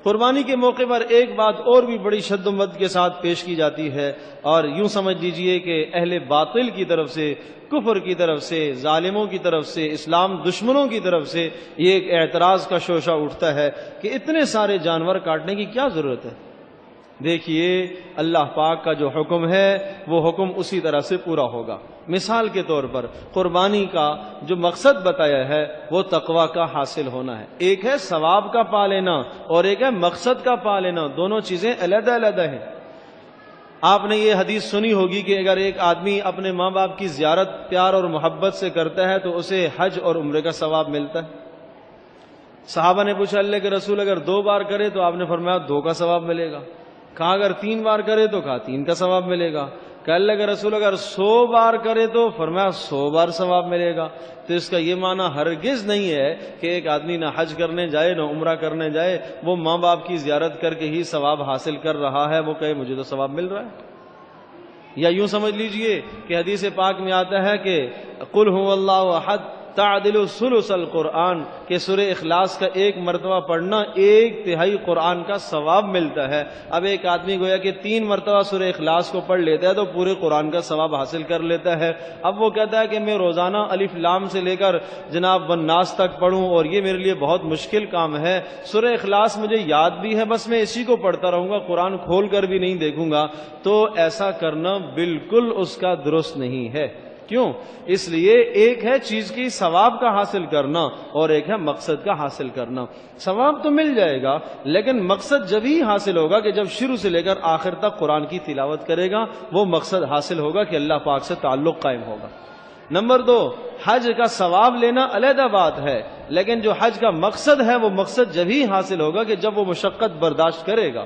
قربانی کے موقع پر ایک بات اور بھی بڑی شد و مد کے ساتھ پیش کی جاتی ہے، اور یوں سمجھ لیجئے کہ اہل باطل کی طرف سے، کفر کی طرف سے، ظالموں کی طرف سے، اسلام دشمنوں کی طرف سے یہ ایک اعتراض کا شوشہ اٹھتا ہے کہ اتنے سارے جانور کاٹنے کی کیا ضرورت ہے؟ دیکھیے اللہ پاک کا جو حکم ہے وہ حکم اسی طرح سے پورا ہوگا۔ مثال کے طور پر قربانی کا جو مقصد بتایا ہے وہ تقوی کا حاصل ہونا ہے۔ ایک ہے ثواب کا پا لینا اور ایک ہے مقصد کا پا لینا، دونوں چیزیں علیحدہ علیحدہ ہیں۔ آپ نے یہ حدیث سنی ہوگی کہ اگر ایک آدمی اپنے ماں باپ کی زیارت پیار اور محبت سے کرتا ہے تو اسے حج اور عمرے کا ثواب ملتا ہے۔ صحابہ نے پوچھا اللہ کے رسول اگر 2 بار کرے تو آپ نے فرمایا 2 کا ثواب ملے گا۔ کہا اگر 3 بار کرے تو کہا 3 کا ثواب ملے گا۔ کہا اللہ کے رسول اگر 100 بار کرے تو فرمایا 100 بار ثواب ملے گا۔ تو اس کا یہ معنی ہرگز نہیں ہے کہ ایک آدمی نہ حج کرنے جائے نہ عمرہ کرنے جائے، وہ ماں باپ کی زیارت کر کے ہی ثواب حاصل کر رہا ہے، وہ کہے مجھے تو ثواب مل رہا ہے۔ یا یوں سمجھ لیجئے کہ حدیث پاک میں آتا ہے کہ قل هو اللہ احد تعدل ثلث القرآن، کہ سورہ اخلاص کا 1 مرتبہ پڑھنا 1/3 قرآن کا ثواب ملتا ہے۔ اب ایک آدمی گویا کہ 3 مرتبہ سورہ اخلاص کو پڑھ لیتا ہے تو پورے قرآن کا ثواب حاصل کر لیتا ہے۔ اب وہ کہتا ہے کہ میں روزانہ الف لام سے لے کر جناب والناس تک پڑھوں اور یہ میرے لیے بہت مشکل کام ہے، سورہ اخلاص مجھے یاد بھی ہے، بس میں اسی کو پڑھتا رہوں گا، قرآن کھول کر بھی نہیں دیکھوں گا، تو ایسا کرنا بالکل اس کا درست نہیں ہے۔ کیوں؟ اس لیے ایک ہے چیز کی ثواب کا حاصل کرنا اور ایک ہے مقصد کا حاصل کرنا۔ ثواب تو مل جائے گا لیکن مقصد جب ہی حاصل ہوگا کہ جب شروع سے لے کر آخر تک قرآن کی تلاوت کرے گا، وہ مقصد حاصل ہوگا کہ اللہ پاک سے تعلق قائم ہوگا۔ نمبر 2، حج کا ثواب لینا علیحدہ بات ہے، لیکن جو حج کا مقصد ہے وہ مقصد جب ہی حاصل ہوگا کہ جب وہ مشقت برداشت کرے گا،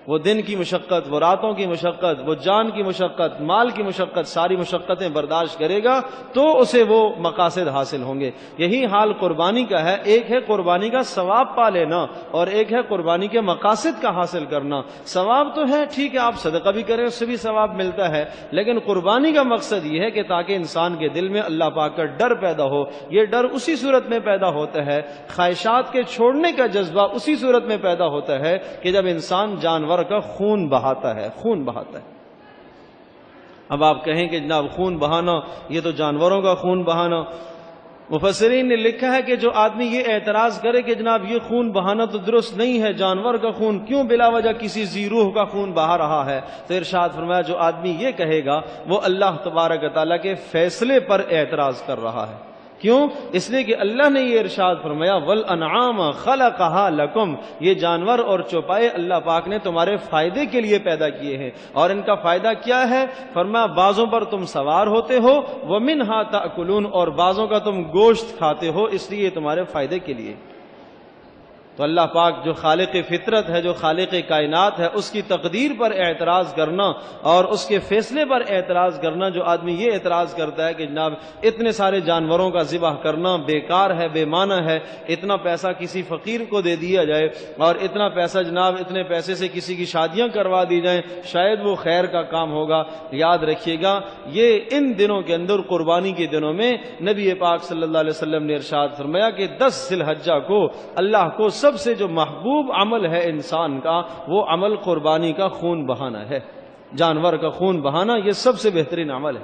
وہ دن کی مشقت، وہ راتوں کی مشقت، وہ جان کی مشقت، مال کی مشقت، ساری مشقتیں برداشت کرے گا تو اسے وہ مقاصد حاصل ہوں گے۔ یہی حال قربانی کا ہے، ایک ہے قربانی کا ثواب پا لینا اور ایک ہے قربانی کے مقاصد کا حاصل کرنا۔ ثواب تو ہے ٹھیک ہے، آپ صدقہ بھی کریں اس سے بھی ثواب ملتا ہے، لیکن قربانی کا مقصد یہ ہے کہ تاکہ انسان کے دل میں اللہ پاک کا ڈر پیدا ہو۔ یہ ڈر اسی صورت میں پیدا ہوتا ہے، خواہشات کے چھوڑنے کا جذبہ اسی صورت میں پیدا ہوتا ہے کہ جب انسان جانور کا خون بہاتا ہے۔ اب آپ کہیں کہ جناب خون بہانا یہ تو جانوروں کا خون بہانا، مفسرین نے لکھا ہے کہ جو آدمی یہ اعتراض کرے کہ جناب یہ خون بہانا تو درست نہیں ہے، جانور کا خون کیوں بلا وجہ کسی ذی روح کا خون بہا رہا ہے، تو ارشاد فرمایا جو آدمی یہ کہے گا وہ اللہ تبارک و تعالیٰ کے فیصلے پر اعتراض کر رہا ہے۔ کیوں؟ اس لیے کہ اللہ نے یہ ارشاد فرمایا والانعام خلقها لکم، یہ جانور اور چوپائے اللہ پاک نے تمہارے فائدے کے لیے پیدا کیے ہیں، اور ان کا فائدہ کیا ہے؟ فرمایا بعضوں پر تم سوار ہوتے ہو، ومنها تأکلون، اور بعضوں کا تم گوشت کھاتے ہو، اس لیے تمہارے فائدے کے لیے۔ تو اللہ پاک جو خالق فطرت ہے، جو خالق کائنات ہے، اس کی تقدیر پر اعتراض کرنا اور اس کے فیصلے پر اعتراض کرنا، جو آدمی یہ اعتراض کرتا ہے کہ جناب اتنے سارے جانوروں کا ذبح کرنا بیکار ہے، بے معنی ہے، اتنا پیسہ کسی فقیر کو دے دیا جائے اور اتنا پیسہ جناب اتنے پیسے سے کسی کی شادیاں کروا دی جائیں، شاید وہ خیر کا کام ہوگا۔ یاد رکھیے گا یہ ان دنوں کے اندر، قربانی کے دنوں میں، نبی پاک صلی اللہ علیہ وسلم نے ارشاد فرمایا کہ 10 ذی الحجہ کو اللہ کو سب سے جو محبوب عمل ہے انسان کا، وہ عمل قربانی کا خون بہانا ہے۔ جانور کا خون بہانا یہ سب سے بہترین عمل ہے۔